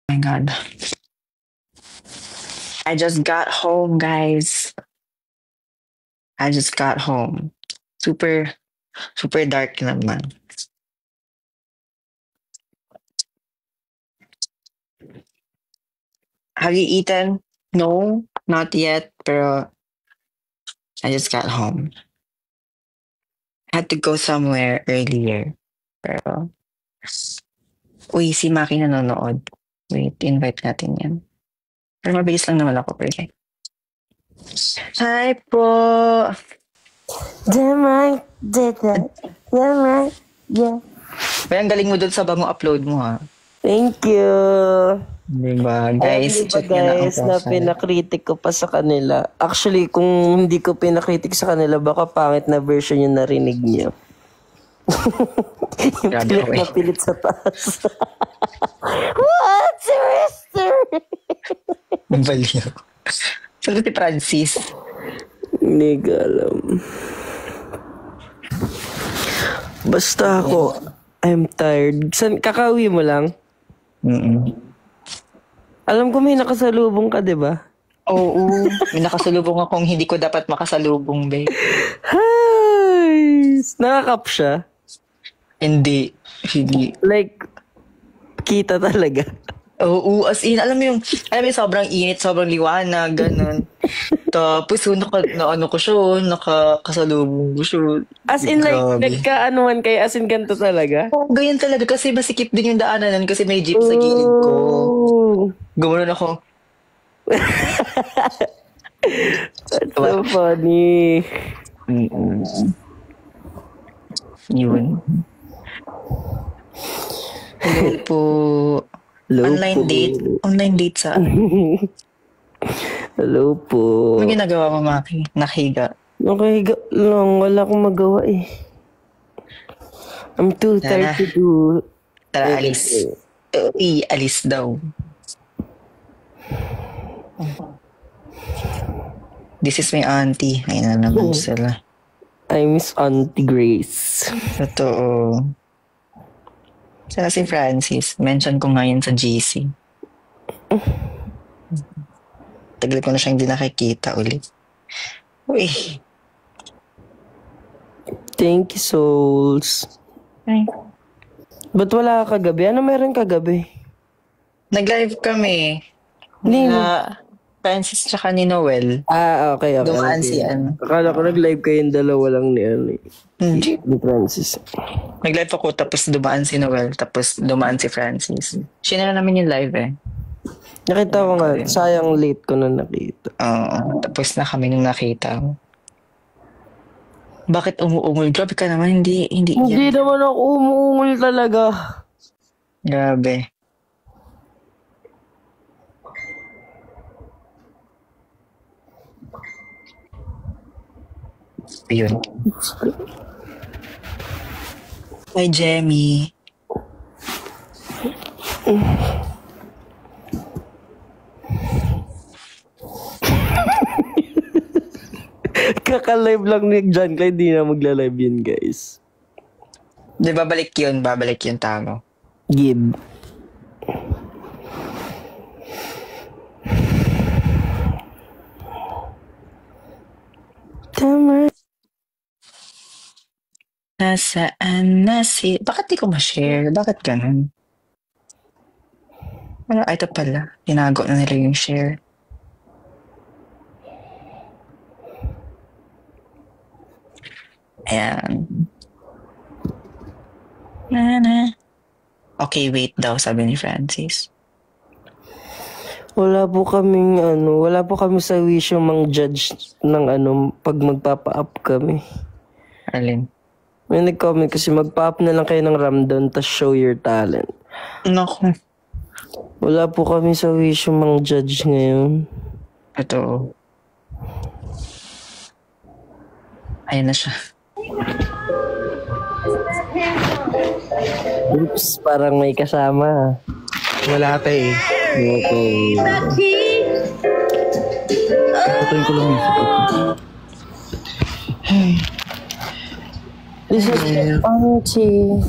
My God. I just got home, guys. I just got home. Super, super dark naman. Have you eaten? No, not yet, pero I just got home. I had to go somewhere earlier. Pero, uy, si Maki nanonood. Wait, invite natin yan. Pero mabilis lang naman ako, pero. Hi po! Damn did that. Damn yeah. May ang galing mo dun sa bagong upload mo, ha? Thank you. Diba, guys? Alam niyo ba guys na pinakritik ko pa sa kanila. Actually, kung hindi ko pinakritik sa kanila, baka pangit na version yung narinig niyo. Yung pilit na pilit sa taas. What's your history? Baliw. Sabi si Francis. Hindi ko alam. Basta ako, I'm tired. Kakawi mo lang? Alam ko may nakasalubong ka, di ba? Oo. May nakasalubong akong hindi ko dapat makasalubong, babe. Hi! Nakakap siya? Hindi. Like, kita talaga. Oo, as in, alam mo yung sobrang init, sobrang liwanag, ganun. Tapos, ano ko siya, nakakasalubong ko siya. As in, like, nagkaanuhan kayo, as in, ganito talaga? Oo, ganyan talaga, kasi masikip din yung daanan kasi may jeep sa gilid ko. Gumanon ako. That's so funny. Yun. Hello po. Online date sa Hello po. Ano ginagawa mo, Maki? Nakahiga? Nakahiga lang. Wala akong magawa eh. I'm too tired to do. Tara, alis. Alis daw. This is my auntie. Ayun na naman sila. I miss Auntie Grace. Totoo. Sana si Francis. Mention ko ngayon sa GC. Tagal ko na siyang hindi nakikita ulit. Uy. Thank you, souls. Ay. Ba't wala ka kagabi? Ano meron kagabi? Nag-live kami. Francis tsaka ni Noel. Okay. Dumaan si ano. Akala ko nag-live kayong dalawa lang ni ni Francis. Nag-live ako tapos dumaan si Noel tapos dumaan si Francis. Share na namin yung live eh. Nakita ko nga. Sayang late ko na nakita. Oo. Tapos na kami nung nakita. Bakit umuungol? Grabe ka naman. Hindi naman ako umuungol talaga. Grabe. Ayun. Hi, Jemmy. Kaka-live lang ni John Clay, di na magla-live yun, guys. Di babalik yun tama. Gib. Tama. Nasaan na si... Bakit di ko ma-share? Bakit ganun? Ito pala. Tinago na nila yung share. Ayan. Okay, wait daw, sabi ni Francis. Wala po kami sa wish yung mang-judge ng pag magpapa-up kami. Alin? May nag-comment kasi magpa-up na lang kayo ng Ramdon tas show your talent. Naku. Wala po kami sa wish yung mang-judge ngayon. Ito. Ayan na siya. Oops, parang may kasama. Wala pa eh. Okay. Patuloy ko lang music. This is Auntie.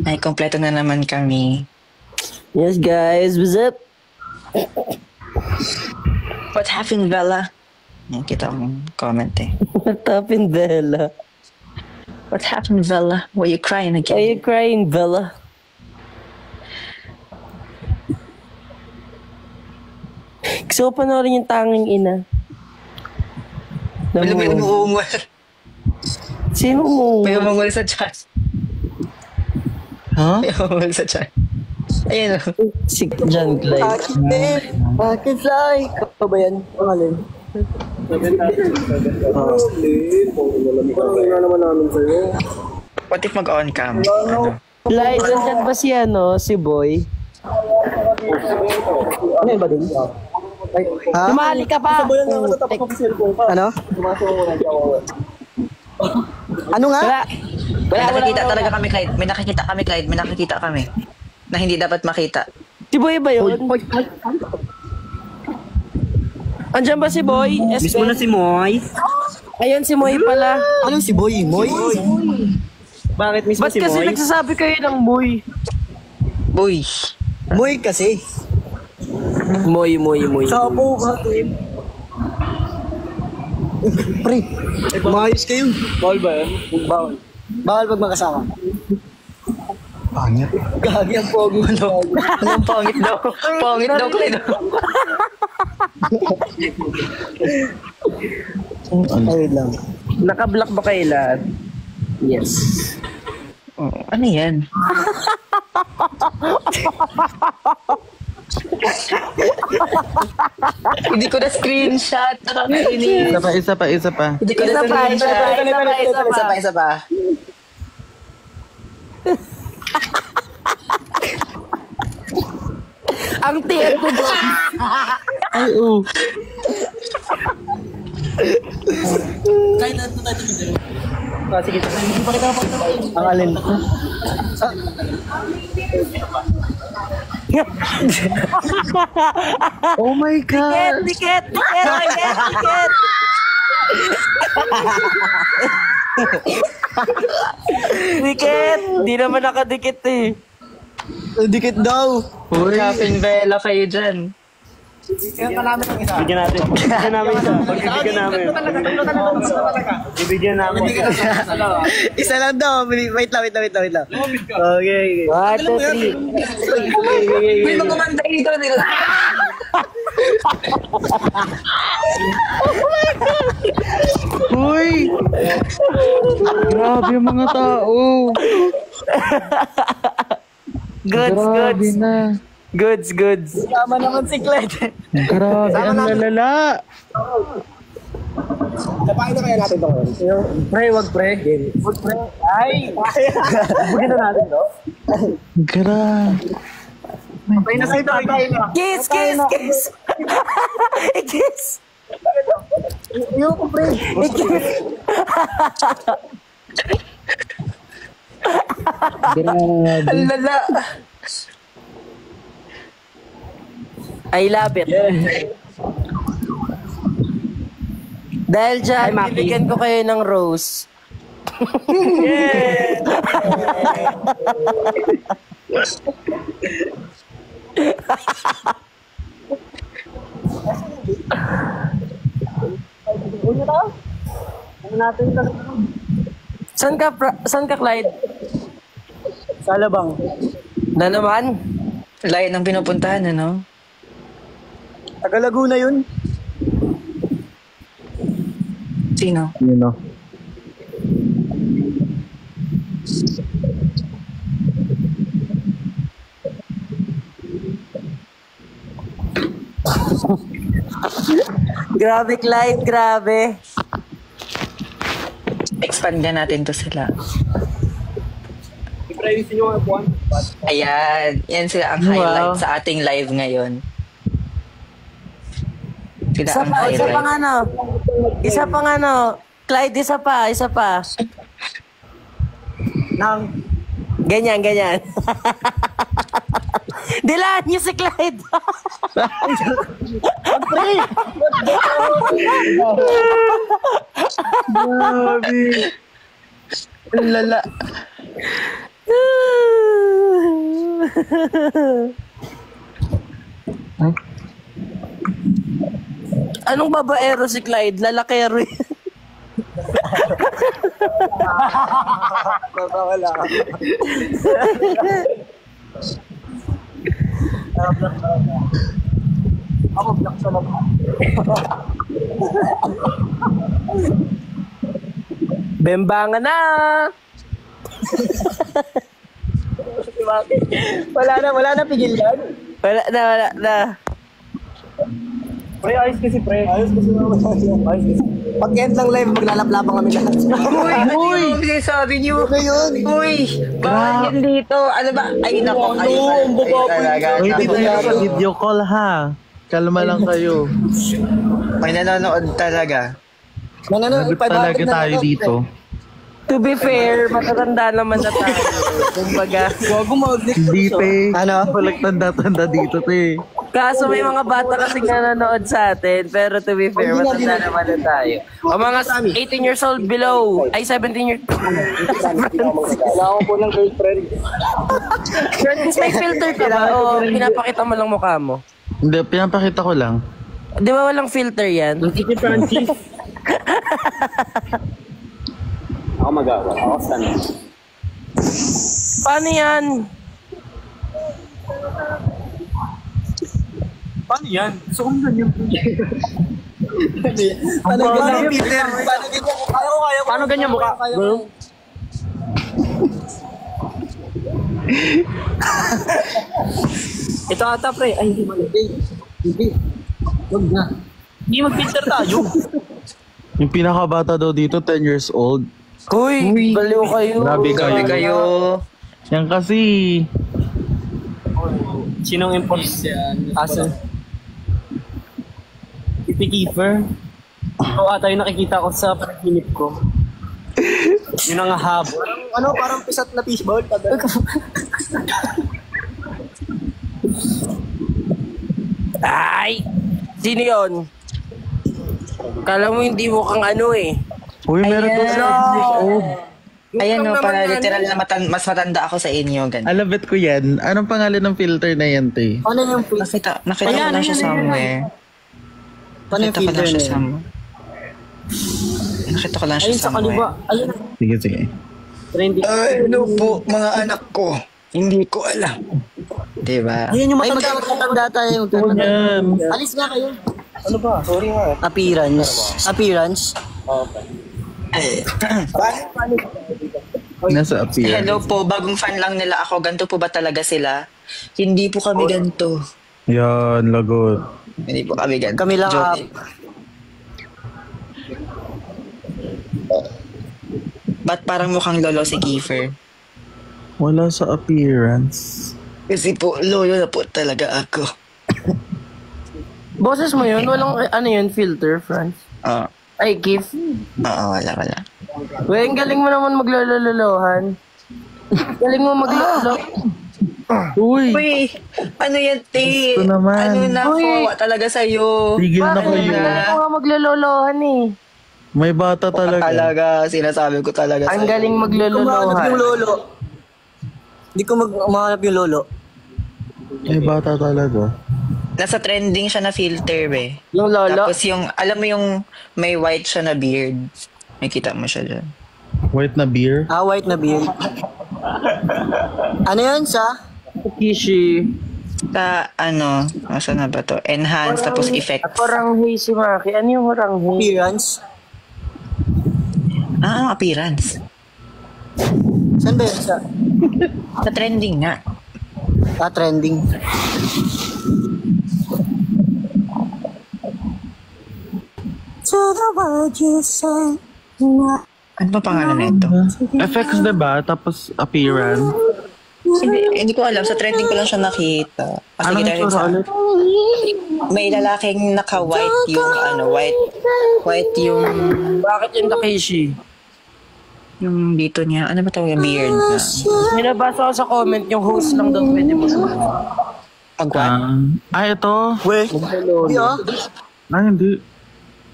Ay, kompleto na naman kami. Yes, guys. What's up? What happened, Bella? Yan, kita kong comment eh. What happened, Bella? What happened, Bella? Were you crying Why are again? you crying, Bella? Gusto ko panoorin yung tanging ina. Wala may umuungol. Sino mo? May umungol sa chat. Ha? May umungol sa chat. Ayun o. Si John Clyde. Bakit like? Ito ba yan? Pangalan? Parang nga naman namin sa'yo. What if mag-on cam? Ano? Clyde, nandyan ba si si Boy? Ano yun ba din? Ha? Tumali ka pa! Sabayan nga sa tapos ng cellphone ka. Ano? Ano nga? May nakikita talaga kami, Clyde. May nakikita kami, Clyde. May nakikita kami. Na hindi dapat makita. Si Boy ba yun? Andyan ba si Boy? Miss mo na si Moy. Ayun si Moy pala. Anong si Boy? Moy? Bakit miss mo Ba't si kasi Moy? nagsasabi kayo ng Moy? Boy. Moy kasi. Moy. Sapo ka, Tim. Pre, maayos kayo. Ball ba yun? Bawal. Bawal pag magkasama. Pangit. Gagi ang pogi. Anong pangit daw? Pangit daw, Clyde. Ay, lang. Naka-block ba kayo lahat? Yes. Oh, ano yan? Hindi ko na screenshot. Nakakainis. Isa pa. Hindi ko na screenshot. Isa pa. Ang tiyan ko doon. Ay, oh. Ang alin. Oh my God. Tiket! Tiket! Di naman nakadikit eh. Dikit daw. What happened, Bella, kayo dyan? Bigyan namin isa. Bigyan namin isa. Pagbibigyan namin. Bibigyan namin. Isa lang daw. Wait lang. Okay. 1, 2, 3. May magkumanda dito nila. Uy! Grabe yung mga tao. Grabe na. Goods. Tama naman si Clyde. Grabe ang lalala. Napakin na kaya natin ito. Pre, wag pre. Wag pre. Ay! Bugin na natin to. Grabe. Patay na sa'yo tayo. Kiss! Kiss! Yung pre. Grabe. Ang lala. I love it. Dahil dyan, bibigyan ko kayo ng rose. Saan ka, Clyde? Sa Alabang. Na naman? Layo ng pinupuntahan, ano? Taga Laguna yun. Sino? You know. Grabe, Clyde, grabe. Expand nga natin to sila. I-privacy nyo ang buwan. Ayan. Yan sila ang highlight sa ating live ngayon. Sila Isa ang pa highlight. pang ano. Clyde, isa pa. Nang Ganyan. Dilaan niyo si Clyde. Grabe. Ang lala. Anong babaero si Clyde? Lalakero yun. Wala. Ako black sa lang. Bembangan na! Wala na pigil yan. Wala na. Pre, ayos kasi pre. Ayos kasi. Pag-end ng live, maglalaplapang kami lahat. Uy! Ano yung sabi niyo? Ano yun? Uy! Bawal yan dito. Ano ba? Ay, nako. Ay, talaga. Uy, Nako. video call ha. Kalma lang kayo. May nanonood talaga. Lagot talaga tayo dito. To be fair, matatanda naman na tayo. Kumbaga. Gago mag-next. Hindi, te. Ano? Walang tanda-tanda dito, te. Kaso may mga bata kasi nanonood sa atin, pero to be fair, matanda naman na tayo. O mga 18 years old below, ay 17 years Kailangan ko po ng girlfriend. Friends, may filter ka ba? O pinapakita mo lang mukha mo? Hindi, pinapakita ko lang. Di ba walang filter yan? Kiki Francis. Ako magawa. Ako saan. Paano yan? Paano yan? So, kung ganyan. Paano ganyan, Peter? Paano ganyan mukha? Bro? Ito ata pre. Ay, hindi mali. Hindi. Huwag na. Hindi mag-filter tayo. Yung pinakabata daw dito, 10 years old. Uy, baliw kayo. Grabe Sabi kayo. Yan kasi. Sinong impulse? Asa? Iti Kiefer. Oo ata yung nakikita ko sa panaginip ko. Yun ang habo. Ano, parang pisat na fishball. Ay! Sino yun? Kala mo hindi mo kang ano eh. Uy, meron daw sa 10 years old. Ayan o, para literal na mas matanda ako sa inyo. Ganun. Alabet ko yan. Anong pangalan ng filter na yan, te? Ano yung face? Nakita ko lang siya somewhere. Paano yung Nakita ko filter lang na siya yun? somewhere. Nakita ko lang siya Ayun sa kaliwa. somewhere. Ayun. Sige, sige. Trending. Ano po, mga anak ko? Hindi ko alam. Diba? Ayun yung matanda tayo. Yan. Alis nga kayo. Ano ba? Sorry nga. Appearance. Nasa appearance. Hello po, bagong fan lang nila ako. Ganto po ba talaga sila? Hindi po kami ganto. Yan, lagot. Hindi po kami ganto. Kami lang Joke. Ba't parang mukhang lolo si Kiefer? Wala sa appearance. Kasi po, lolo na po talaga ako. Boses mo yun? Walang ano yun, filter, Franz? Oo. Ay, Keith. Oo, wala. Uy, ang galing mo naman maglololohan. Galing mo maglolo. Uy, Uy, ano yan, te? Gusto naman. Ano na Uy. ako talaga sa'yo? tigil na Bakit? kayo. Galing mo nga maglololohan eh. May bata talaga. Talaga, sinasabi ko talaga Ang sa'yo. galing Umahanap yung maglololohan. lolo. Hindi ko umahanap yung lolo. May bata talaga. Nasa trending siya na filter, eh. Yung lolo. Tapos yung, alam mo yung may white siya na beard. Nakita mo siya dyan. White na beer. White na beard. Ano yun sa? Kishi. Sa, ano, saan na ba to? Enhance, tapos effects. Horanghay si Maki. Ano yung horanghay? Appearance? Ang appearance. Saan ba yun sa? Sa trending nga. Trending. To the world you say. Ano ba pangalan nito? Effects, diba? Tapos appearance. Hindi ko alam. Sa trending ko lang siya nakita. Kasi Anong kita rin itsura sa... ulit? May lalaking naka-white yung ano, white yung Bakit yung Takeshi? yung dito niya. Ano ba tawag yung beard na? May nabasa ko sa comment, yung host lang daw pwede mo. Pag-what? Ito. Weh. Hindi Hindi.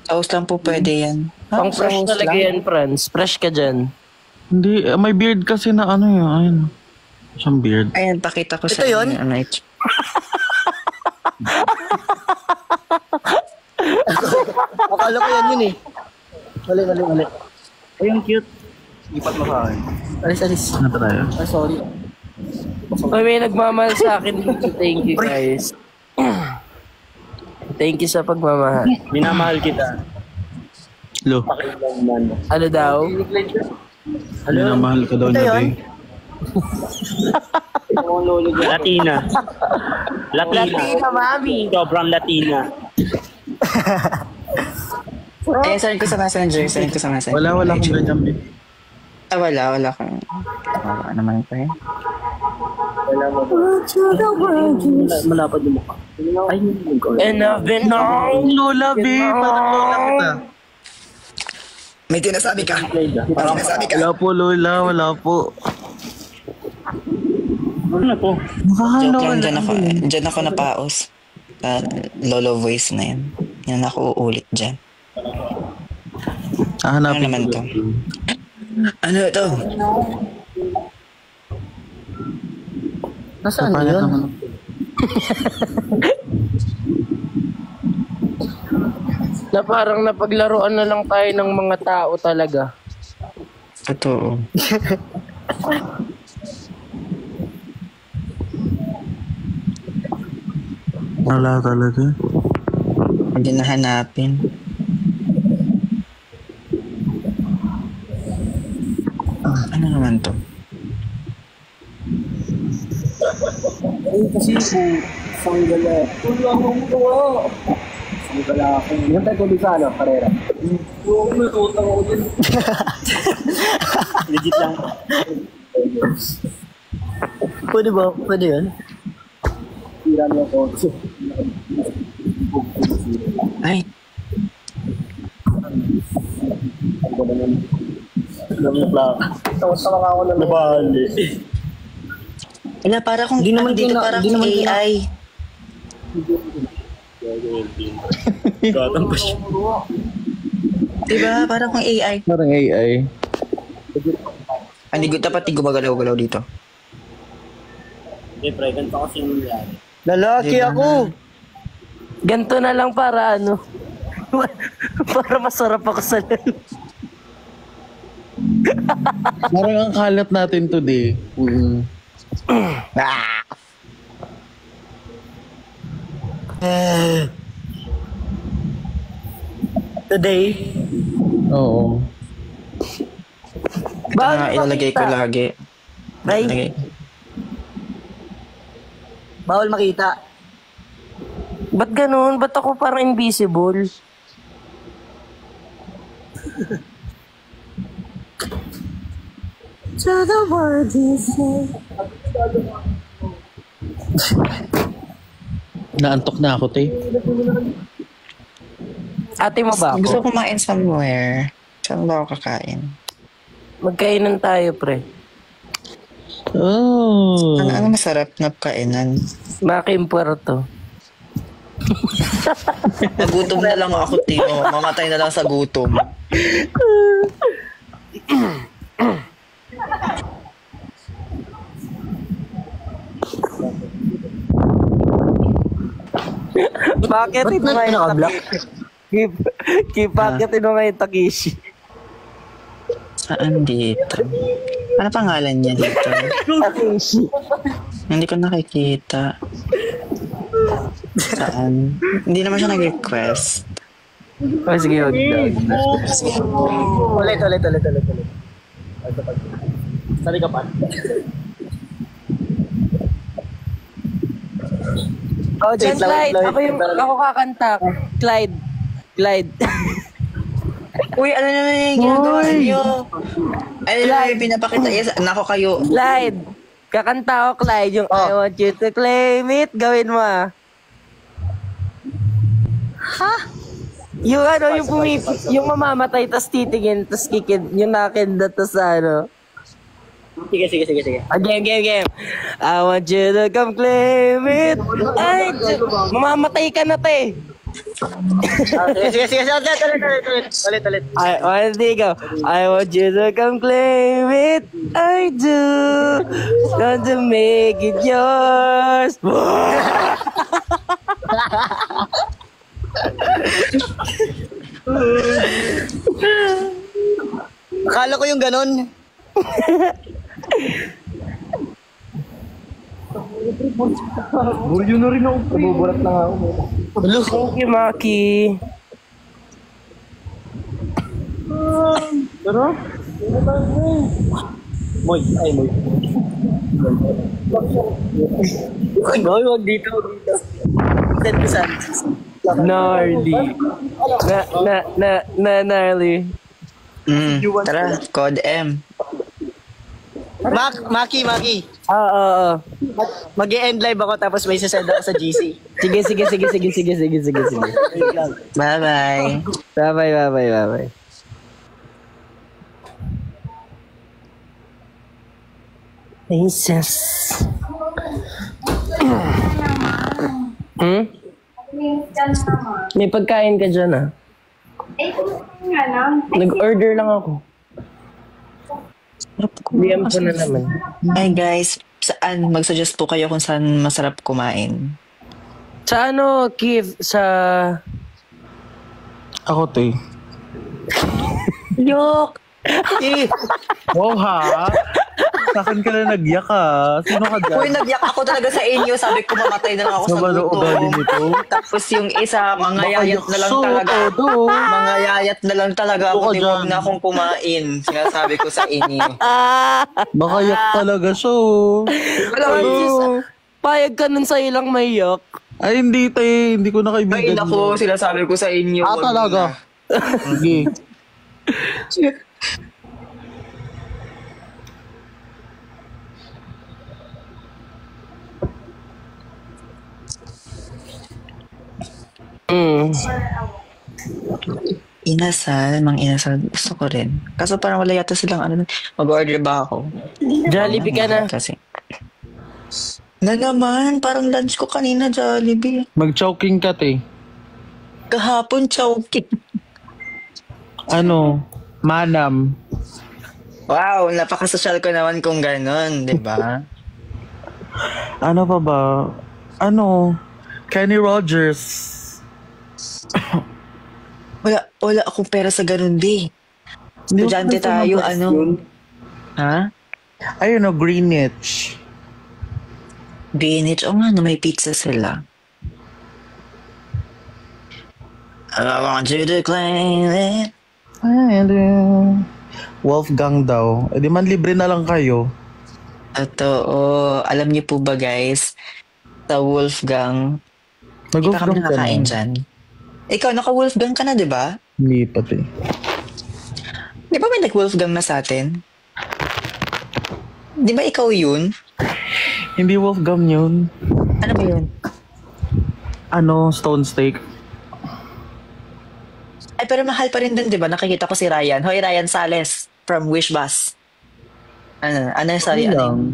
Toast lang po pwede yan. Pang fresh Toast talaga lang? yan, friends. Fresh ka dyan. Hindi. May beard kasi na ano yun. Ayun. Siyang beard. Ayan, pakita ko sa Ito yun? inyo. Ano, Akala ko yan yun eh. Mali. Ayun, cute. Ipat mo sa akin. Alis. Ano tayo? Ay, sorry. May nagmamahal sa akin dito. Thank you, guys. Thank you sa pagmamahal. Minamahal kita. Lo, Ano daw? minamahal ka daw Ito niya, yun? Day. Latina. Latina, mami. Sobrang Latina. Send ko sa messenger. Wala akong ganyan, babe. Wala kang... Ano naman ito eh. Malapad yung mukha. Ay, And I've been on. Lola, babe. Parang lola kita. May tinasabi ka. Wala po, Lola. Wala po. ano na to? Joke lang, dyan ako napaos. Lolo voice na yun. Yan ako uulit dyan. Ano Hanapin naman ko. to? Ano ito? Nasaan Papayat yun? naman. Na parang napaglaruan na lang tayo ng mga tao talaga. Totoo. Wala talaga. Hindi na hanapin. Ano naman to? Ay, kasi po, sanggala. Tulungan ko. Sanggala ako. Yan tayo tuloy sa ano, karera. Oo, may utang ako din. Legit lang. Pwede ba? Pwede yan? Tira niya ako. Ay, Tawa-tawa nga ako na Nabali. wala, para kung Di naman dito, gina- para di kung naman gina- AI. Gatang pa siya. Diba? Para kung AI. Parang AI. Hindi ko dapat di gumagalaw-galaw dito. Hindi, pre, ganito kasi yung nangyari. Lalaki ako! Ganto na lang para ano. Para masarap ako sa lalo. Parang ang kalat natin today. Today, Oo. Ilalagay ko lagi. Ay. Ilalagay. bawal makita. Ba't ganun? Ba't ako parang invisible? To the world you say. Naantok na ako, te. Ate mo ba Gusto ako? kumain somewhere. Saan ba ako kakain? Magkainan tayo, pre. Oh. Ano masarap na kainan? Makimpuerto. Nagutom na lang ako, Tino. Mamatay na lang sa gutom. Bakit Ba't ito na ngayon naka-block? Bakit ito ngayon Takeshi? Saan dito? Ano pangalan niya dito? Takeshi. Hindi ko nakikita. Saan? Hindi naman siya nag-request. Oh, sige, wag daw. Ulit. Sali ka pa. Oh, dyan, Wait, Clyde. Lloyd, Ako kakanta. Clyde. Uy, ano naman yung ginagawa niyo? Ano naman yung pinapakita? Yes, nako kayo. Clyde. Kakanta ako, Clyde. Yung I want you to claim it. Gawin mo, ah. Ha? Yung ano, yung mamamatay, tas titingin, tas kikid, yung nakindat, tas ano. Sige. Game. I want you to come claim it. Ay, mamamatay ka na, te. Sige. Ulit. I want you to come claim it. I do. Going to make it yours. ako yung ganon. Bulyo na rin ako. Nabubulat lang ako. Thank you, Maki. Pero? Moy. Ay, Moy. Hoy, wag dito. Send ko saan. Gnarly. Gnarly. Tara, code M. Maki. Oo. Mag-e-end live ako tapos may sasend ako sa GC. Sige. Bye-bye. Bye-bye. Jesus. May pagkain ka dyan ah. Nag-order lang ako. DM ko na naman. Hi guys, saan mag-suggest po kayo kung saan masarap kumain? Sa ano, Keith? Sa... Ako, te. Yok! Wow, ha? Sa akin ka na nagyak, ha? Sino ka dyan? Uy, nagyak ako talaga sa inyo. Sabi ko mamatay na lang ako sa Sabado gutom. ugali nito. Tapos yung isa, mangayayat na lang talaga. Mangayayat na lang talaga ako. Baka Di wag dyan. na akong kumain. Sinasabi ko sa inyo. Baka yak talaga siya, oh. Payag ka nun sa ilang mayak. Ay, hindi, te. Hindi ko na Ay, kaibigan. naku, sinasabi ko sa inyo. Ah, wag talaga? Sige. Inasal, mang inasal. Gusto ko rin. Kaso parang wala yata silang ano. Mag-order ba ako? Jollibee ka na. Kasi. Na naman, parang lunch ko kanina, Jollibee. Mag-choking ka, te. Kahapon, chowking. Ano? Manam. Wow, napaka-social ko naman kung ganon, di ba? Ano pa ba? Ano? Kenny Rogers. Wala akong pera sa ganon, di. Hindi ko Estudyante gusto ng tayo, best ano? yun. Ha? Ayun, no, Greenwich. Greenwich, o nga, no, may pizza sila. I want you to claim it. Wolfgang daw. E di man libre na lang kayo. Totoo. Alam niyo po ba, guys, sa Wolfgang, di pa kami Nag-Wolfgang ka nakakain na. dyan. Ikaw, naka-Wolfgang ka na, di ba? Hindi pa, te. Di ba may nag-Wolfgang na sa atin? Di ba ikaw yun? Hindi Wolfgang yun. Ano ba yun? Ano, Stone Steak. Ay, pero mahal pa rin din, di ba? Nakikita ko si Ryan. Hoy, Ryan Sales from Wish Bus. Ano, sorry, ano?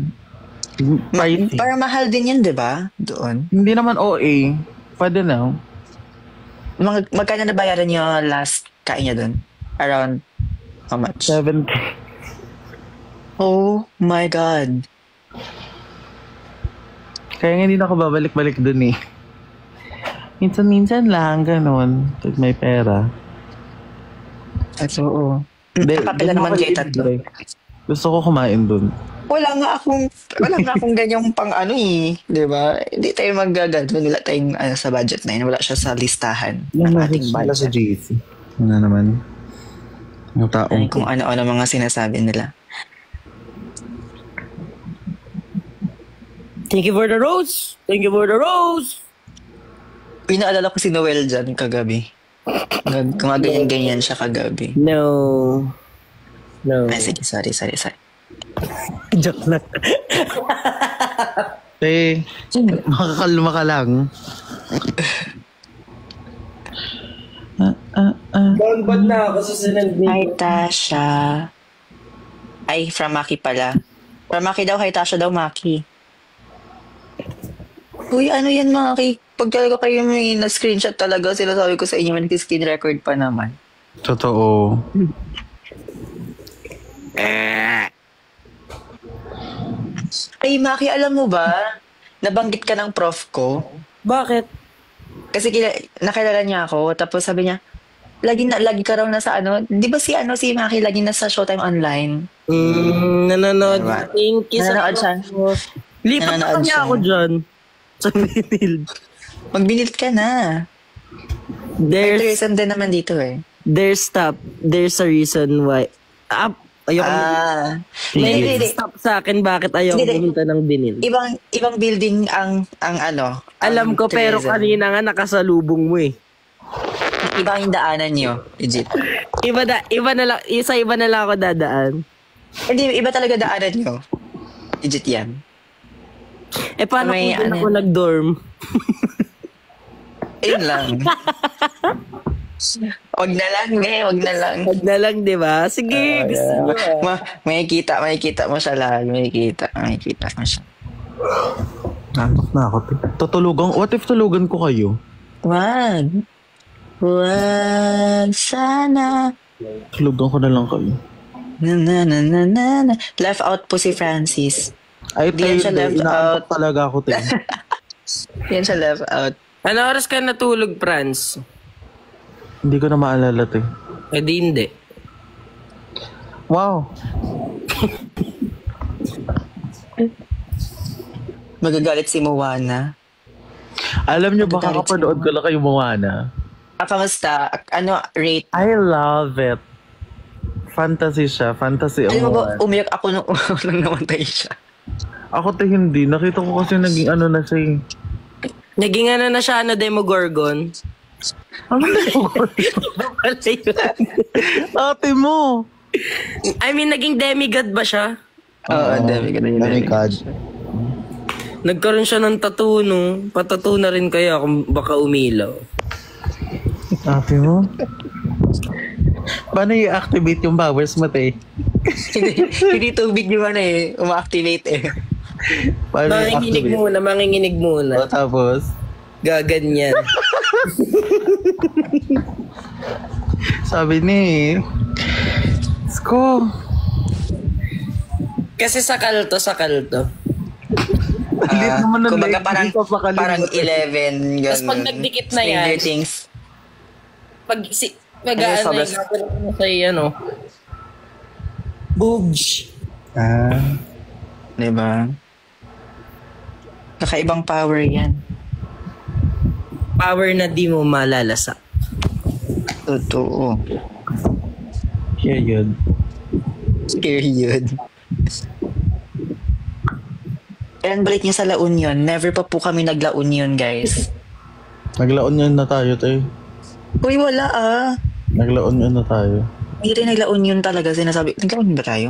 Pricey. Parang mahal din yan, di ba? Doon. Hindi naman OA. Pwede na. Magkano na bayaran niyo last kain niya doon? Around how much? 7K. Oh my God. Kaya nga hindi na ako babalik-balik dun eh. Minsan-minsan lang, ganun. Pag may pera. Oo. Kapila naman kayo tatlo. Gusto ko kumain dun. Wala nga akong ganyang pang ano eh. Di ba? Hindi tayo magagano. Wala tayong sa budget na yun. Wala siya sa listahan ng ating Wala sa budget. JC. Wala naman. Yung taong Ay, kung ano-ano mga sinasabi nila. Thank you for the rose. Uy, naalala ko si Noel dyan kagabi. Kung ganyan siya kagabi. No. Ay, sige, sorry. Joke lang. makakalma ka lang. Bad na ako sa sinend ni. Hi, Tasha. Ay, from Maki pala. From Maki daw, hi Tasha daw, Maki. Uy, ano yan, Maki? Pag talaga kayo may na-screenshot talaga, sila sabi ko sa inyo, may screen record pa naman. Totoo. Ay, Maki, alam mo ba? Nabanggit ka ng prof ko. Bakit? Kasi nakilala niya ako, tapos sabi niya, lagi ka raw nasa ano, di ba si Maki lagi nasa Showtime Online? Nanonood. Diba? Thank you sa Nanonood siya. Lipat na Nanonood kanya siya. ako dyan. Sa Binil. Magbinit ka na. May tourism din naman dito eh. There's a reason why. Ayoko Hindi. stop sa akin bakit ayoko Hindi. pumunta ng Binil. Ibang building ang Alam ko pero tourism. kanina nga nakasalubong mo eh. Iba yung daanan nyo, legit. Iba na lang, iba na lang ako dadaan. Hindi, iba talaga daanan nyo. Legit yan. Paano May kung ako nag-dorm? Ayun lang. Wag na lang. Wag na lang, di ba? Sige, gusto mo. Makikita mo siya lang. Makikita mo siya. Nantok na ako. What if tulugan ko kayo? Wag sana. Tulugan ko na lang kayo. Na. Left out po si Francis. Ay, Di yan tayo siya left inaantok out. talaga ako, te. Yan siya left out. Ano oras ka natulog, Franz? Hindi ko na maalala, te. Di hindi. Wow. Magagalit si Moana. Alam nyo, baka Magagalit kapanood ko lang kayo Moana. Kamusta? Rate? I love it. Fantasy siya. Fantasy ang Alam mo ba, Moana. umiyak ako nung nang namatay siya. Ako, te, hindi. Nakita ko kasi naging ano na siya eh. Naging ano na siya, Demogorgon. Ano na yun? Ate mo. I mean, naging demigod ba siya? Oo, dami ka na yun. Nagkaroon siya ng tattoo, no? Patattoo na rin kaya kung baka umilaw. Ate mo? Paano i-activate yung powers mo, te? Hindi tubig yung uma-activate eh. Paano Manginginig muna. O, tapos? Gaganyan. Sabi ni... Sko. Kasi sakal to. Hindi naman na Kumbaga like, parang 11, ganun. Tapos pag nagdikit na yan, Stranger Things. pag gagawin mo sa'yo, boobs. Diba? Kakaibang power yan. Power na di mo malalasa. Totoo. Period. Period. And balik niyo sa La Union. Never pa po kami nag-La Union, guys. Naglaon yan na tayo, te. Uy, wala Naglaon yan na tayo. Hindi rin nag-La Union talaga. Sinasabi, nag-La Union ba tayo?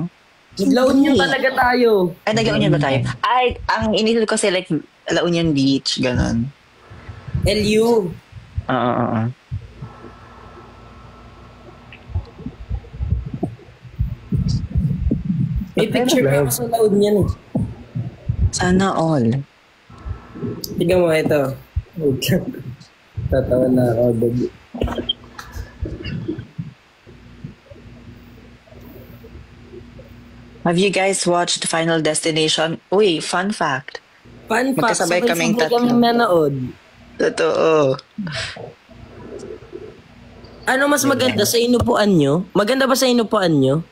Naglaon nyo talaga tayo. Ay, nag-La Union ba tayo? Ay, ang inisil ko kasi like La Union Beach, ganon. LU. Oo. May picture pa ako sa laon yan eh. Sana all. Tignan mo, ito. Tatawa na ako. Have you guys watched Final Destination? Uy, fun fact. Fun fact, Magkasabay kaming tatlo. kaming nanood. Totoo. Ano mas maganda sa inupuan nyo? Maganda ba sa inupuan nyo?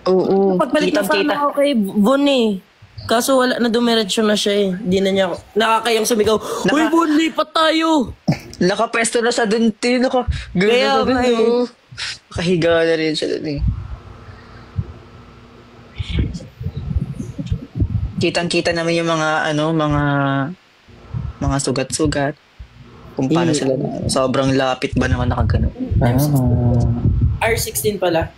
Oo. Pagbalik na sana Kitang-kita. ako kay Von eh. Kaso wala na, dumiretso na siya eh. Di na niya ako. Nakakayang sumigaw, Uy Von, lipat tayo! Nakapwesto na siya dun, Kaya nga eh. Nakahiga na rin siya dun eh. Kitang-kita naman yung mga sugat-sugat. Kung paano sila sobrang lapit ba naman nakagano. R16 pala.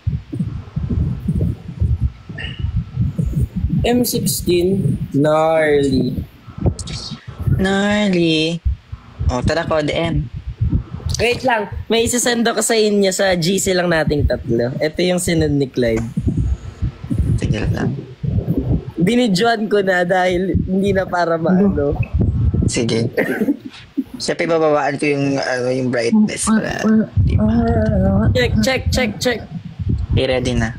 M16, gnarly. O, tara ko, DM. Wait lang, may isasend ako sa inyo sa GC lang nating tatlo. Ito yung sinunod ni Clyde. Sige lang. Binidyoan ko na dahil hindi na para maano. Sige. Siyempre, bababaan ko yung brightness. Diba? Check. Okay, ready na.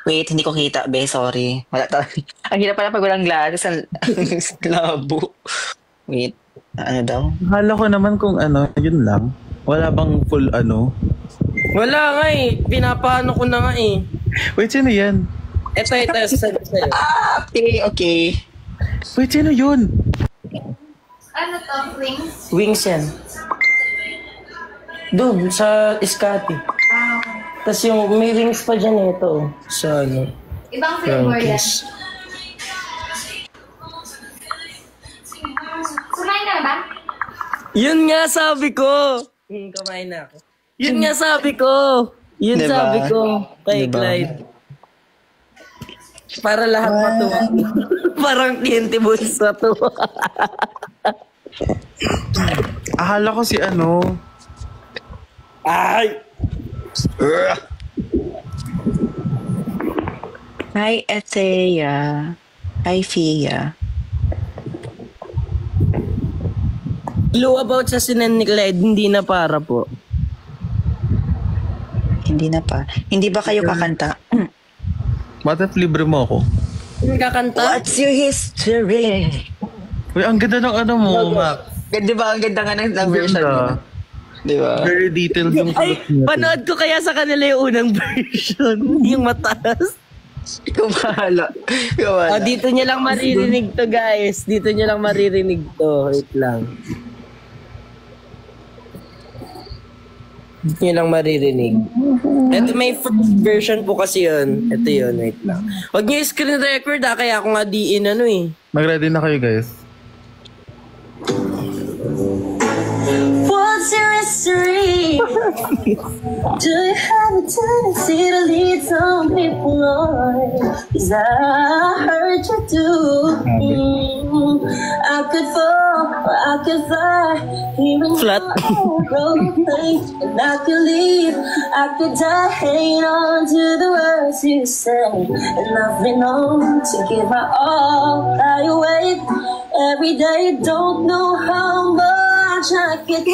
Wait, hindi ko kita, be. Sorry. Wala talaga. Ang hirap pala pag walang glasses. Ang labo. Wait. Ano daw? Akala ko naman kung ano, yun lang. Wala bang full ano? Wala nga eh. Pinapaano ko na nga eh. Wait, sino yan? Ito, sasabi ko sa'yo. Okay, okay. Wait, sino yun? Ano to? Wings? Wings yan. Doon, sa Iskati. Tapos yung may rings pa dyan ito. Sa ano? Ibang flavor yan. Frankies. Kumain ka na ba? Yun nga sabi ko. Kumain na ako. Yun nga sabi ko. Yun Diba? sabi ko kay Diba? Clyde. Para lahat matuwa. Parang cliente boys matuwa. Akala ko si ano. Ay! Hi, Etheia. Hi, Fia. Clue about sa sinan ni Clyde, hindi na para po. Hindi na pa. Hindi ba kayo kakanta? What if libre mo ako? Kakanta? What's your history? Uy, ang ganda ng ano mo, Mac. Di ba? Ang ganda nga ng version Ganda. mo. Di ba? Very detailed yung Ay, sulat niya. panood ko kaya sa kanila yung unang version. Yung mataas. Ikaw bahala. Ikaw bahala. Oh, dito nyo lang maririnig to, guys. Dito nyo lang maririnig to. Wait lang. Dito nyo lang maririnig. Ito, may first version po kasi yun. Ito yun, wait lang. Huwag nyo screen record kaya ako nga diin ano eh. Mag-ready na kayo, guys. What's your history? Do you have a tendency to lead some people on? 'Cause I heard you do. I could fall, or I could fly. Even Flat. rollerblade, and I could leave. I could die hanging on to the words you say. And I've been known to give my all. Lie awake every day. Don't know how much I could.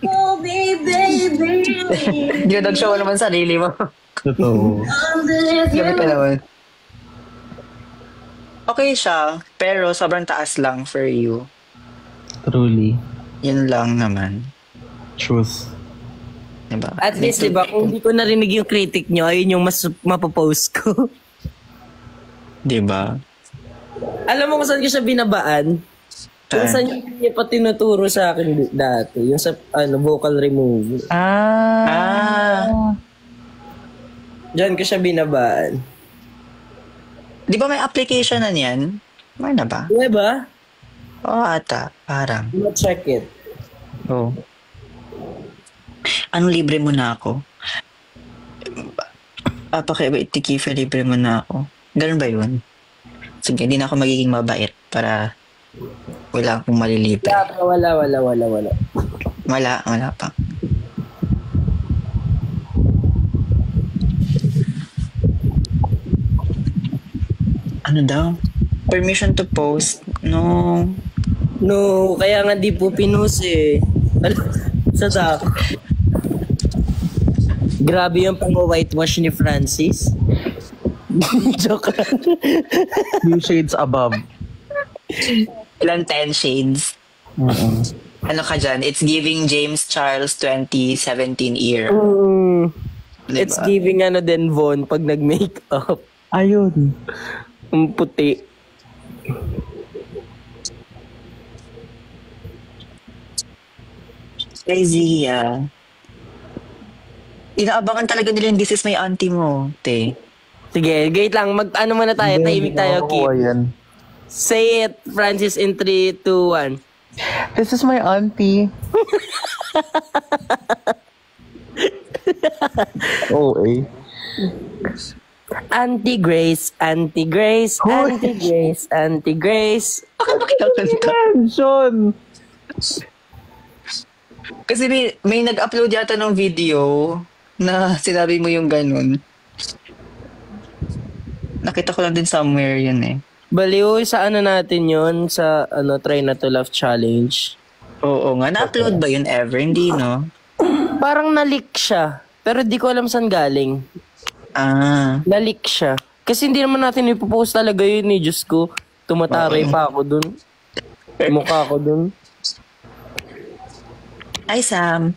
Oh, baby. Hindi ka nag-show naman sarili mo. Totoo. Gabi ka naman. Okay siya, pero sobrang taas lang for you. Truly. Yun lang naman. Truth. Diba? At least, diba, kung hindi ko narinig yung critic nyo, ayun yung mas mapopost ko. Diba? Alam mo kung saan ko siya binabaan? Kung saan niya pa tinuturo sa akin dati. Yung sa vocal removal. Diyan ko siya binabaan. Di ba may application na niyan? May na ba? Diba? Oo ata, parang. Check it. Oo. Anong libre mo na ako? Pakibait ni Kiefer, libre mo na ako. Ganun ba yun? Sige, hindi na ako magiging mabait para wala akong malilibre. Wala. Wala pa. Ano daw? Permission to post? No. No, kaya nga di po pinus eh. Sa dak. Grabe yung pang-whitewash ni Francis. Joke lang. Few shades above. Ilan 10 shades? Ano ka dyan? It's giving James Charles 2017 year. Diba? It's giving ano din Von pag nag-makeup. Ayun. Ang puti. Crazy, Inaabangan talaga nila yung This Is My Auntie mo, te. Sige, gate lang. Ano muna tayo? Tahimik tayo, Oo, Kip. yan. Say it, Francis, in 3, 2, 1. This is my auntie. Oh, eh. Auntie Grace, Auntie Grace, Auntie Grace, Auntie Grace. Sean! Kasi may nag-upload yata ng video na sinabi mo yung ganun. Nakita ko lang din somewhere yun eh. Baliw, sa ano natin yun? Sa Try Not to Laugh Challenge. Oo nga. Na-upload ba yun ever? Hindi, no? Parang na-leak siya. Pero di ko alam saan galing. Na-leak siya. Kasi hindi naman natin ipopost talaga yun eh. Diyos ko, tumataray pa ako dun. Mukha ko dun. Hi, Sam.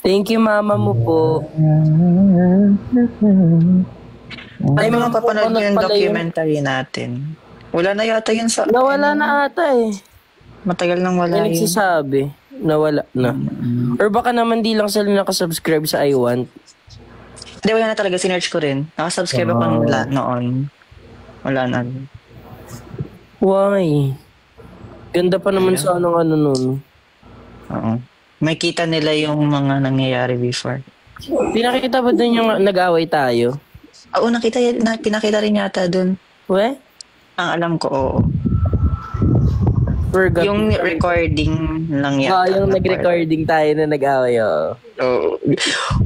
Thank you, mama mo po. Ay, mga papanood ko yung pala yun. documentary natin. Wala na yata yun sa... Nawala na ata eh. Matagal nang wala May yun. nagsasabi. Nawala na. Or baka naman di lang sila nakasubscribe sa I Want. Hindi, wala na talaga. Sinearch ko rin. Nakasubscribe ako noon. Wala na. Why? Ganda pa naman sa ano nun. Oo. May kita nila yung mga nangyayari before. Pinakita ba dun yung nag-away tayo? Oo, pinakita rin yata dun. We? Ang alam ko, oo. Forgot. Yung recording lang yata. Yung nag-recording tayo na nag-away, oo. Oo.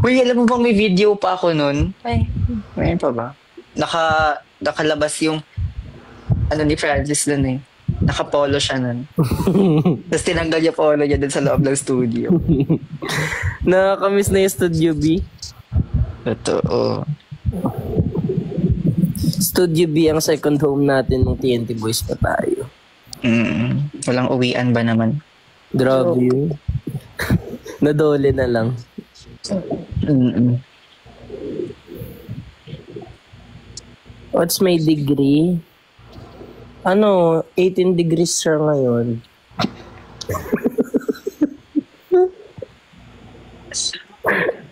Uy, alam mo bang may video pa ako nun? Ay, mayroon pa ba? Nakalabas yung ni Francis dun eh. Nakapolo siya nun. Tapos tinanggal yung polo niya dun sa loob ng studio. Nakakamiss na yung Studio B. Totoo. Studio B ang second home natin ng TNT Boys pa tayo. Walang uwian ba naman? Grabe yun. Nadole na lang. What's my degree? 18 degrees siya ngayon.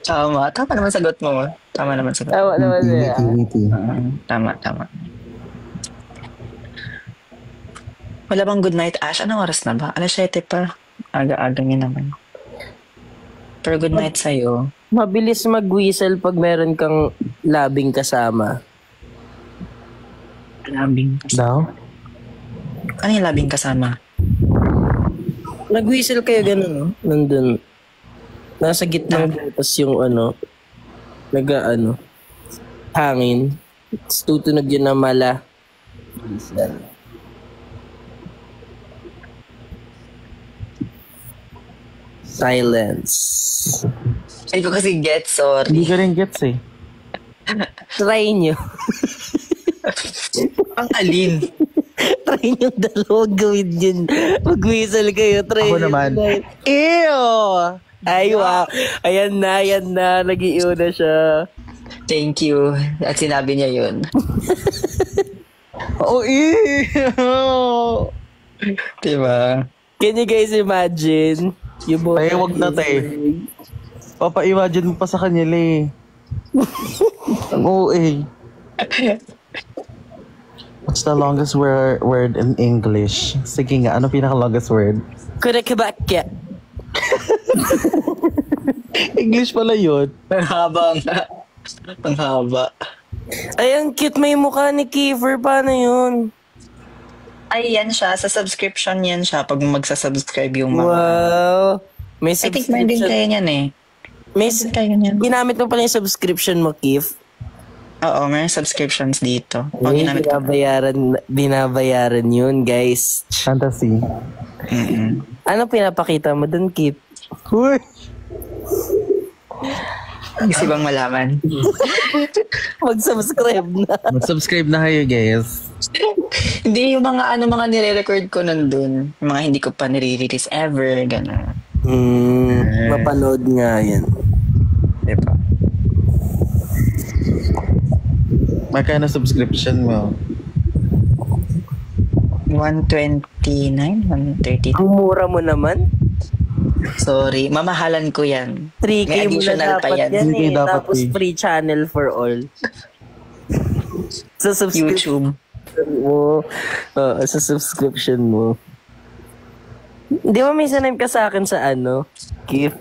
Tama naman sagot mo. Tama naman sagot. Tama naman siya. Tama. Wala bang good night, Ash? Anong oras na ba? 7 pa. Aga-aga niya naman. Pero good night sa'yo. Mabilis mag-whistle pag meron kang labing kasama. Labing kasama? Daw? Ano yung labing kasama? Nag-whistle kayo gano'n, no? Nandun. Nasa gitna tapos yung hangin. Tapos tutunog yun na mala. Silence. Hindi ko kasi get, sorry. Hindi ka rin gets eh. Try nyo. Ang alin? Try nyo dalawang gawin yun. Mag-whistle kayo. Try Ako nyo. naman. Ew! Ay, wow. Ayan na. Nag-iiw na siya. Thank you. At sinabi niya yun. Oh, ew! Diba? Can you guys imagine? You both Tay, wag na, tay. Papa-imagine mo pa sa kanila eh. Ang OA. What's the longest word in English? Sige nga, ano pinaka-longest word? Kurekabakya. English pala yun. Ang haba nga. Ang haba. Ay, ang cute may mukha ni Kiefer. Paano yun? Ay, yan siya. Sa subscription yan siya. Pag magsasubscribe yung mga... Wow. May I think may din kayo niyan eh. May Kayo niyan. ginamit mo pala yung subscription mo, Kief. Oo, may subscriptions dito. Pag Ay, ginamit ko. binabayaran yun, guys. Fantasy. Ano pinapakita mo dun, Kief? Uy! Gusto bang malaman? Mag-subscribe na. Mag-subscribe na kayo, guys. Hindi, yung mga mga nire-record ko nandun. Yung mga hindi ko pa nire-release ever. Gano'n. Mapanood nga yan. Diba? Magkano subscription mo? 129? 130? Ang mura mo naman. Sorry, mamahalan ko yan. 3K May mo na additional pa dapat yan. yan 3K eh. dapat Tapos eh. free channel for all. Sa subscription YouTube. mo. Sa subscription mo. Di ba may sanay ka sa akin sa Kief?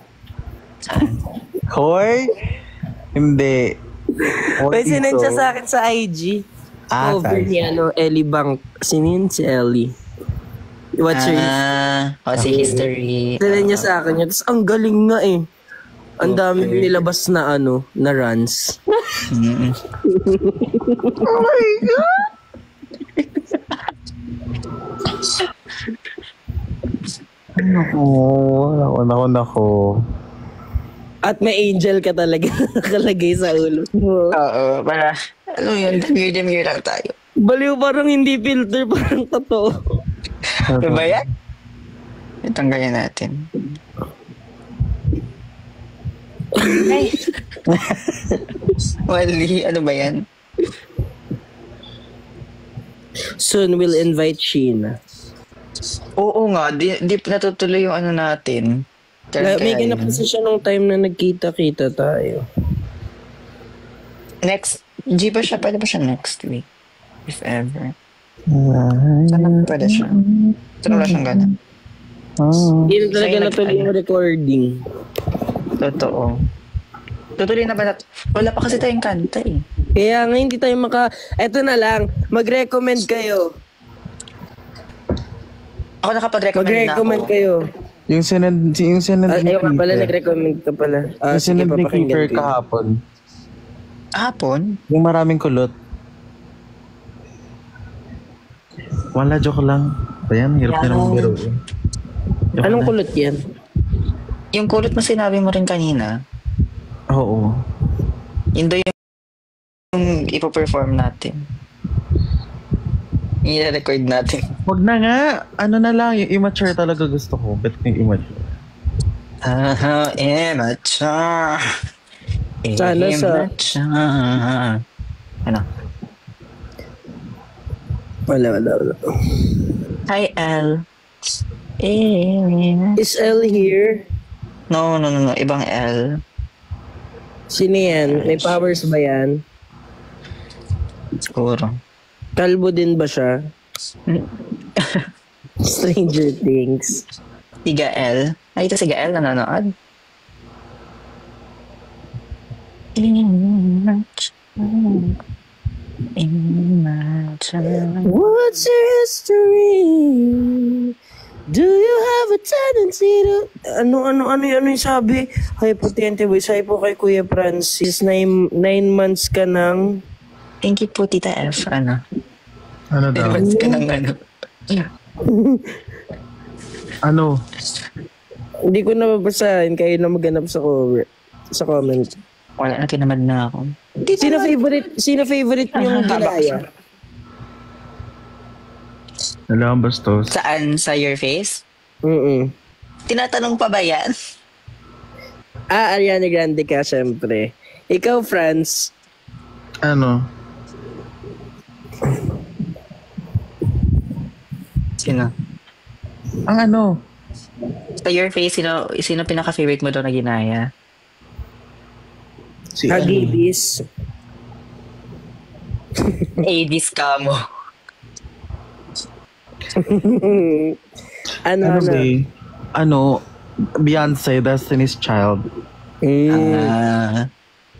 Hoy! Hindi. May sinend siya sa akin sa IG. Cover sorry. ni Ellie Bank. Sino yun? Si Ellie. What's her si history. Sinend niya sa akin yun. Tapos ang galing nga eh. Ang dami nilabas na na runs. Oh my God! Nako. At may angel ka talaga nakalagay sa ulo mo. Oo, para, ano yun, demure lang tayo. Baliw, parang hindi filter, parang totoo. Ano ba yan? Itanggalin natin. Ay! Wally, ano ba yan? Soon we'll invite Sheena. Oo nga, di natutuloy yung ano natin. May ganap kasi siya nung time na nagkita-kita tayo. Next, pwede ba siya next week? If ever. Sana pwede siya. Sana wala siyang gana. Hindi na talaga natuloy yung recording. Totoo. Tutuloy na ba natin? Wala pa kasi tayong kanta eh. Kaya nga hindi tayo Eto na lang, mag-recommend kayo. Ako nakapag-recommend na ako. Mag-recommend kayo. Yung sinend Ayaw ka pala, nag-recommend ka pala. Yung sinend ni Keeper kahapon. Hapon? Yung maraming kulot. Wala, joke lang. Ayan, hirap na naman biro. Anong kulot yan? Yung kulot na sinabi mo rin kanina. Oo. Yun daw yung ipo-perform natin. Yung i-record natin. Wag na nga. Ano na lang, yung immature talaga gusto ko. Bet ko yung immature. Immature. Sana sa... Ano? Wala. Hi, L. Is L here? No. Ibang L. Sino yan? May powers ba yan? Siguro. Kalbo din ba siya? Stranger Things. Siga L. Ay, ito siga L nanonood. What's your history? Do you have a tendency to... Ano yung sabi? Hi, Potente Boy. Sabi po kay Kuya Francis, 9 months ka ng... Thank you po, Tita F. Ano? Ano daw? 9 months ka ng ano? Ano? Hindi ko nababasahin. Kayo na maghanap sa comment. Wala na, tinamad na ako. Sino favorite yung ginaya? Alam, bastos. Saan? Sa your face? Tinatanong pa ba yan? Ariana Grande ka, syempre. Ikaw, Franz. Ano? Sino? Ang ano? Sa your face, sino pinaka-favorite mo doon na ginaya? Si Hagibis. Avis ka mo. Ano? Beyonce, Destiny's Child.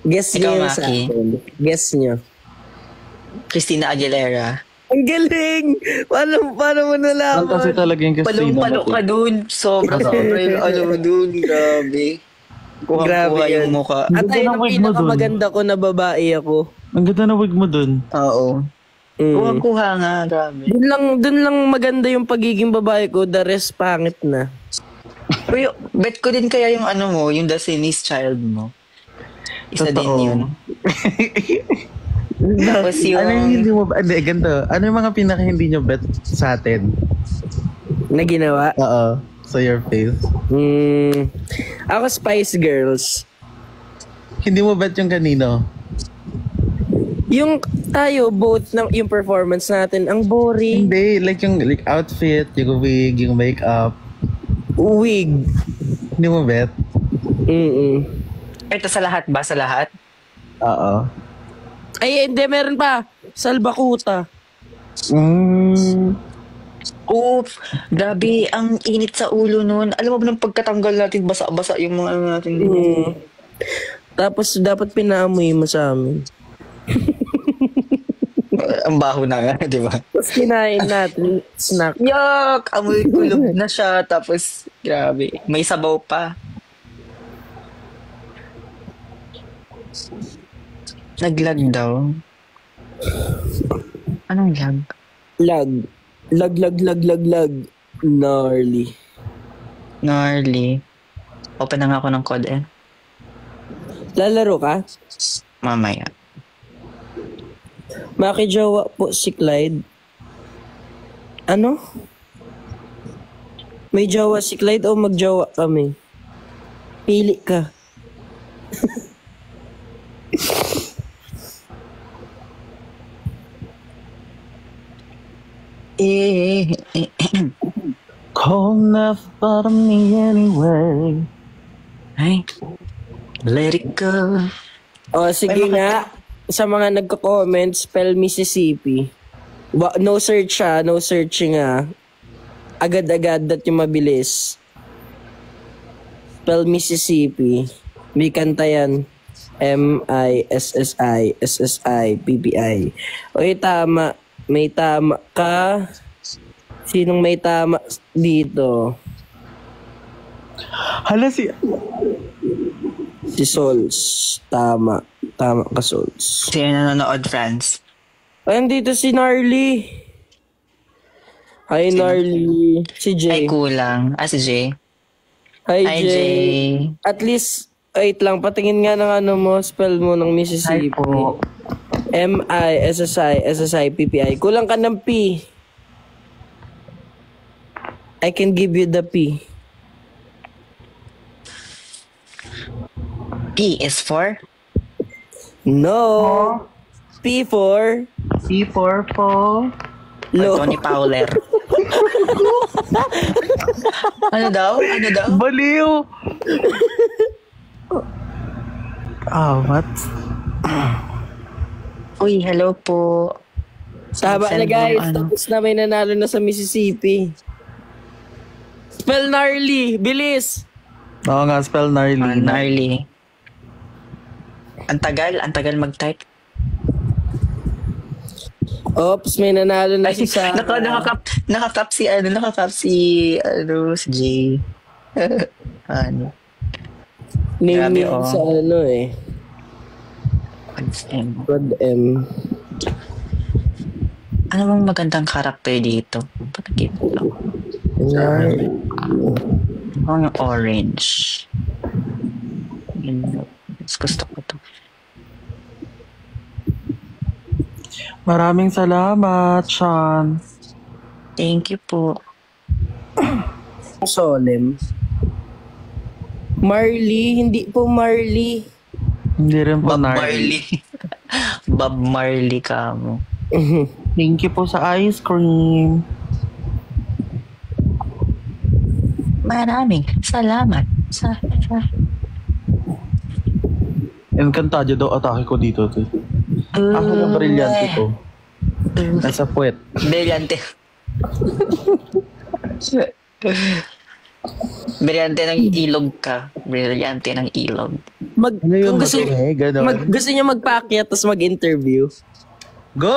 Guess Ikaw, niyo Maki. sa akin. Guess niyo. Christina Aguilera. Ang galing! Paano mo nalaman? Ang kasi talaga yung Christina. Palong-palo ka dun. Sobra yung ano dun. Grabe. Kuha yung mukha. At ayun ang pinakamaganda ko na babae ako. Ang ganda na wig mo dun. Oo. Kuha nga. Grabe. Dun lang maganda yung pagiging babae ko. The rest pangit na. Pero bet ko din kaya yung ano mo, yung Destiny's Child mo. Isa Totoo. din yun. Tapos yung... Ano yung hindi mo ba? Hindi, ganito. Ano yung mga pinaka hindi nyo bet sa atin? Na ginawa? Oo. Sa your face. Ako Spice Girls. Hindi mo bet yung kanino? Yung tayo, both yung performance natin, ang boring. Hindi. Like yung outfit, yung wig, yung makeup. Wig. Hindi mo bet? Ito sa lahat ba? Sa lahat? Oo. Ay, hindi. Meron pa. Salbakuta. Oof, grabe, ang init sa ulo nun. Alam mo ba nung pagkatanggal natin, basa-basa yung mga ano natin. Tapos, dapat pinaamoy mo sa amin. Ang baho na nga, di ba? Tapos kinain natin, snack. Yuck! Amoy kulog na siya. Tapos, grabe, may sabaw pa. Naglag daw. Anong lag? Lag. Lag. Gnarly. Gnarly. Open na nga ako ng code eh. Lalaro ka? Mamaya. Makijowa po si Clyde. Ano? May jowa si Clyde o magjowa kami? Pili ka. Cold enough for me anyway. Ay, let it go. O, sige nga. Sa mga nagko-comment, spell Mississippi. No search no searching agad-agad at yung mabilis. Spell Mississippi. May kanta yan. M-I-S-S-I-S-S-I-P-P-I. Oy, tama. May tama ka. Sinong may tama dito? Hala si Sols. Tama. Tama ka, Sols. Sino nanonood, friends? Ay, dito si Gnarly. Hi, Gnarly. Si Jay. Ay, kulang. Si Jay. Hi, Hi, Jay. Jay. At least, wait lang. Patingin nga ng ano mo, spell mo ng Mississippi. Hi po. M-I-S-S-I-S-S-I-P-P-I. Kulang ka ng P. I can give you the P. P is for? No. P for? P4 po. Lo. Tony Fowler. Ano daw? Ano daw? Baliw! What? Uy, hello po. Tama na, Send guys. mo, ano. Tapos na, may nanalo na sa Mississippi. Spell Gnarly. Bilis. Oo nga, spell gnarly. Gnarly. Ang tagal mag-type. Oops, may nanalo na Ay, si Sarah. nakakap si Jay. Ano? Name Grabe, yun oh. sa ano eh. God M. Ano bang magandang karakter dito? Patakip lang. Gnarly. Ano yung orange? Gusto ko to. Maraming salamat, Sean. Thank you po. Solemn. Marley, hindi po Marley. Hindi rin po Bob gnarly. Marley. Bob Marley ka mo. Thank you po sa ice cream. Maraming salamat. Encantado daw atake ko dito. Ako ng brilyante ko. Nasa puwet. Brilyante. Brilyante ng ilog ka. Brilyante ng ilog. Ano yun? Kung gusto niyo magpaakyat tapos mag-interview. Go!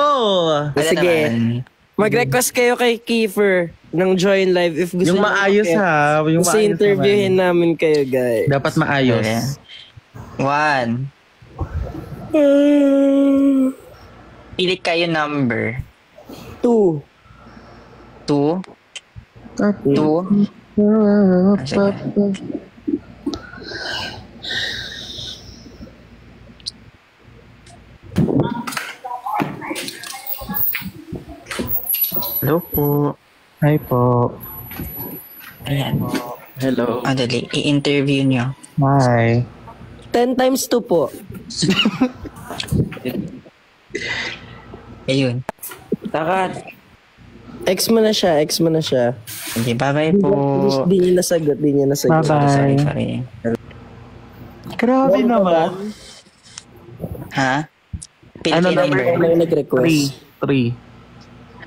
Ano Sige. naman? Mag-request kayo kay Kiefer ng Join Live if gusto Yung niyo maayos umakyat. ha. Yung Kasi maayos interviewin naman. namin kayo, guys. Dapat maayos. Okay. 1. Pili kayo number. 2. 2. 2. Hello po. Hi po. Ayan. Hello. Dali. I-interview nyo. Hi. 10 times 2 po. Ayun. Takat. X mo na siya. Sige, bye-bye po. Di niya nasagot. Bye-bye. Sorry. Grabe naman. Ha? Pili Ano kayo number. Ano yung nag-request? 3.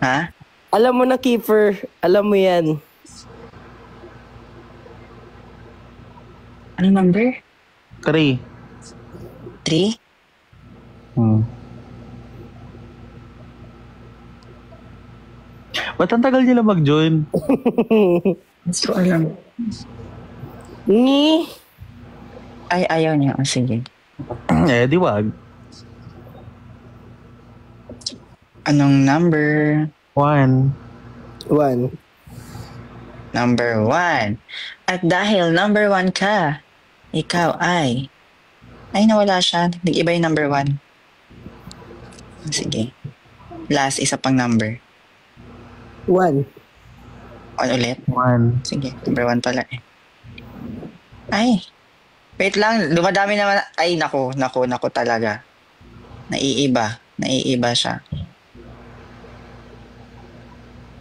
Ha? Alam mo na, Kiefer. Alam mo yan. Ano number? 3. 3? Ba't ang tagal nila mag-join? Gusto ko alam. Ni? Ay, ayaw niya. Sige. Di wag. Anong number? 1. Number 1. At dahil number 1 ka, ikaw ay Ay, nawala siya. Nag-iba yung number 1. Sige. Last, isa pang number. 1. 1 ulit. 1. Sige, number 1 pala eh. Ay, wait lang. Dumadami naman. Ay, naku talaga. Naiiba siya.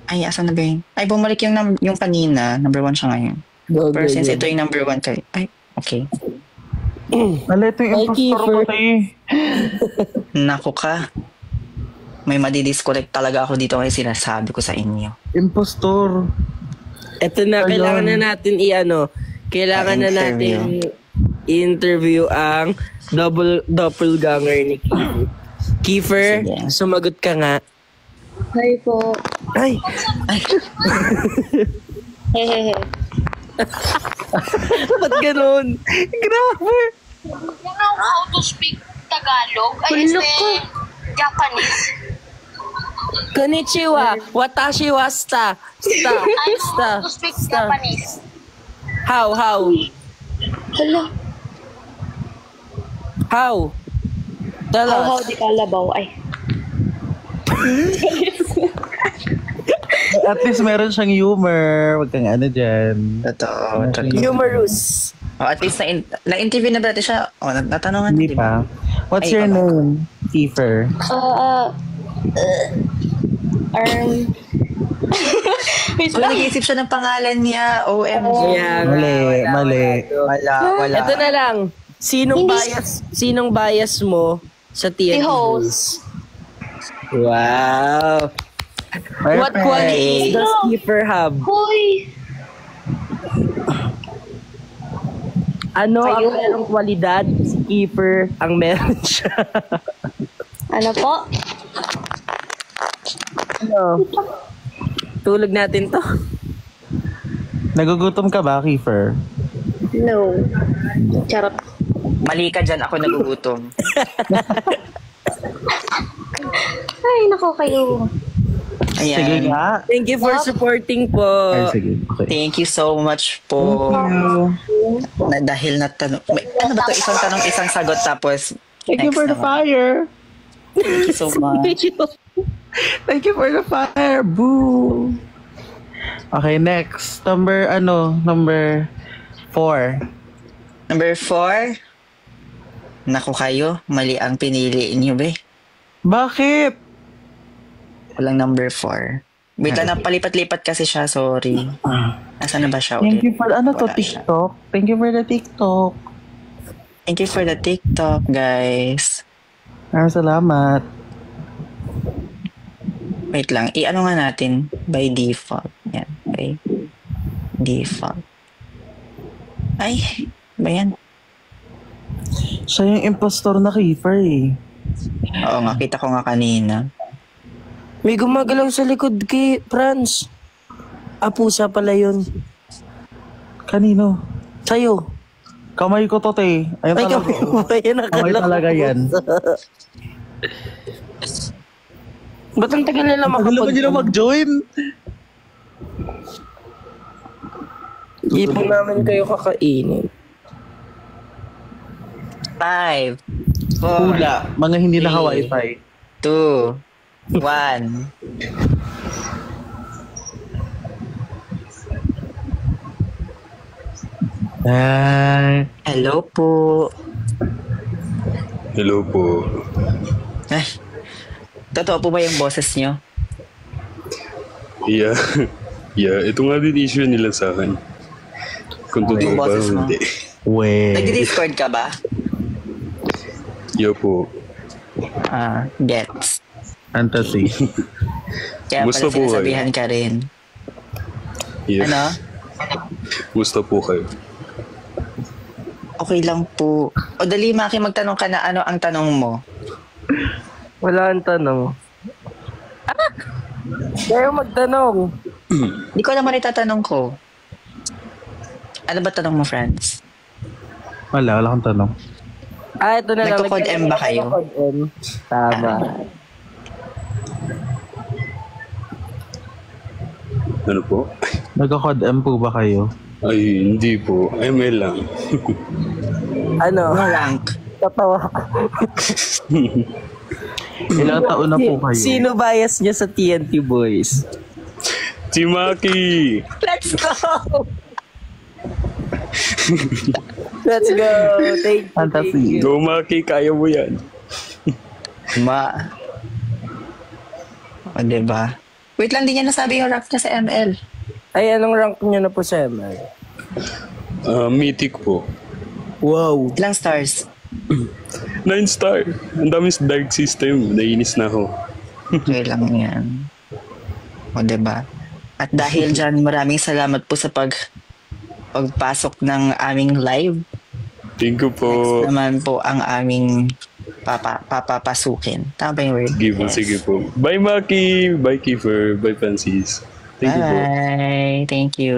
Ay, asan na ba yun? Ay, bumalik yung kanina. Number 1 siya ngayon. Pero since ito yung number 1 kayo. Ay, okay. Wala, ito yung impostor ko Naku ka. May madidisconnect talaga ako dito kasi sinasabi ko sa inyo. Impostor. Ito na, kailangan na natin kailangan na natin interview ang doppelganger ni Kiefer. Kiefer, Sige. sumagot ka nga. Hi po. Ay! Hehehe. Ba't ganun? Grabe! You know how to speak Tagalog? Ay, Japanese. Konnichiwa! Watashi wa sta! I know how to speak Japanese. How? Hala. How? Tell How us. di kalabaw. Ay. At least meron siyang humor. Huwag kang dyan. Totoo. Humorous. At least na-interview na ba natin siya? Natanungan Hindi natin. pa. What's Ay, your name, Kiefer? So, nag-iisip siya ng pangalan niya. OMG. Mali. Wala. Ito na lang. Sinong bias mo sa TNT? The host. Wow. What qualities does Kiefer have? Hoy! Ano ang merong kwalidad si Kiefer ang meron siya? Ano po? Tulog natin to. Nagugutom ka ba, Kiefer? No. Charot. Mali ka dyan. Ako nagugutom. Ay, nako kayo. Ayan. Sige nga. Thank you for supporting po. Ay, sige. Okay. Thank you so much po. Dahil natanong. Ano ba to? Isang tanong, isang sagot. Tapos, Thank you next for the naman. fire. Thank you so much. Thank you for the fire. Boo. Okay, next. Number 4. Number 4. Naku kayo. Mali ang pinili niyo, be. Bakit? Walang number 4. Wait lang, napalipat-lipat kasi siya. Sorry. Nasaan na ba siya ulit? Thank you for Wala siya. TikTok. Thank you for the TikTok. Thank you for the TikTok, guys. Salamat. Wait lang. I-ano nga natin? By default. Yan. By default. Ay. Ba yan? Siya yung impostor na Kiefer eh. Oo nga. Kita ko nga kanina. May gumagalaw sa likod kay Franz. Pusa pala yun. Kanino? Sa'yo. Kamay ko to, te. Ayun Ay, talaga. Kamay talaga yan. Ba't ang tagal nila Tagal naman nila mag-join. Hindi po namin kayo kakainin. 5, 4, Hula. Mga hindi 3, naka-wifi. 2, 1. Hello po. Hello po. Ay, totoo po ba yung boses nyo? Yeah. Yeah, ito nga din issue nila sa akin. Kung totoo Yung ba boses o mo? hindi. Nag-Discord ka ba? Yeah po. Gets. Fantasy. Kaya Gusto pala po sinasabihan ka rin. Yeah. Ano? Gusto po kayo. Okay lang po. O dali, Maki, magtanong ka na ano ang tanong mo. Wala ang tanong. Kayo magtanong. Di ko naman itatanong ko. Ano ba tanong mo, friends? Wala akong tanong. Ito na lang. Nagko-code M ba kayo? Nagko-code M. Tama. Ano po? Nagka-code M po ba kayo? Ay, hindi po. ML lang. Ano? Rank. Tatawa ko. Ilang taon na po kayo? Sino bias niya sa TNT Boys? Si Maki! Let's go! Let's go! Thank you. Fantasy. Go Maki, kaya mo yan. O, diba? Wait lang, di niya nasabi yung rank niya sa ML. Ay, anong rank niya na po sa ML? Mythic po. Wow. Ilang stars? 9 star. Ang dami sa dark system. Nainis na ako. Okay lang yan. O, diba? At dahil dyan, maraming salamat po sa pagpasok ng aming live. Thank you po. Next naman po ang aming papapasukin. Tama ba yung word? Sige po. Bye Maki. Bye Kiefer. Bye Francis. Thank you po. Bye. Thank you.